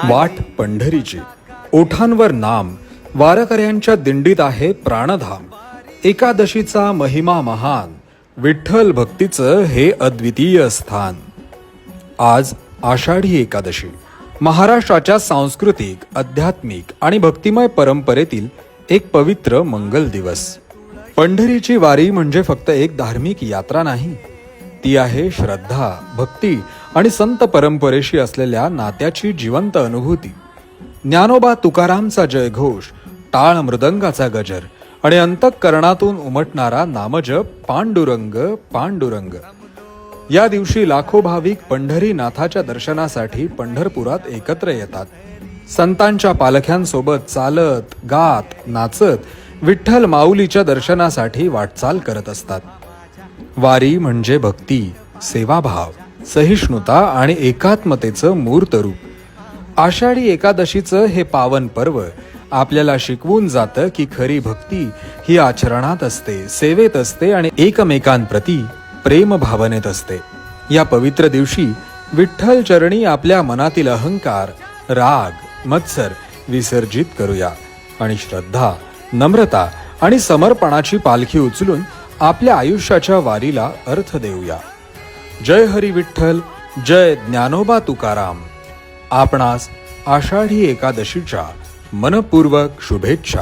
वाट पंढरीची, ओठांवर नाम, वारकऱ्यांच्या दिंडीत आहे प्राणधाम. एकादशीचा महिमा महान, विठ्ठल भक्तीचं हे अद्वितीय स्थान. आज आषाढी एकादशी, महाराष्ट्राच्या सांस्कृतिक, आध्यात्मिक आणि भक्तिमय परंपरेतील एक पवित्र मंगल दिवस. पंढरीची वारी म्हणजे फक्त एक धार्मिक यात्रा नाही, ती आहे श्रद्धा, भक्ती आणि संत परंपरेशी असलेल्या नात्याची जिवंत अनुभूती. ज्ञानोबा तुकारामचा जयघोष, टाळ मृदंगाचा गजर आणि अंतःकरणातून उमटणारा नामजप पांडुरंग पांडुरंग. या दिवशी लाखो भाविक पंढरीनाथाच्या दर्शनासाठी पंढरपुरात एकत्र येतात. संतांच्या पालख्यांसोबत चालत, गात, नाचत विठ्ठल माऊलीच्या दर्शनासाठी वाटचाल करत असतात. वारी म्हणजे भक्ती, सेवाभाव, सहिष्णुता आणि एकात्मतेचं मूर्त रूप. आषाढी एकादशीचं हे पावन पर्व आपल्याला शिकवून जातं की खरी भक्ती ही आचरणात असते, सेवेत असते आणि एकमेकांप्रती प्रेम भावनेत असते. या पवित्र दिवशी विठ्ठल चरणी आपल्या मनातील अहंकार, राग, मत्सर विसर्जित करूया आणि श्रद्धा, नम्रता आणि समर्पणाची पालखी उचलून आपल्या आयुष्याच्या वारीला अर्थ देऊया. जय हरी विठ्ठल, जय ज्ञानोबा तुकाराम. आपणास आषाढी एकादशीच्या मनपूर्वक शुभेच्छा.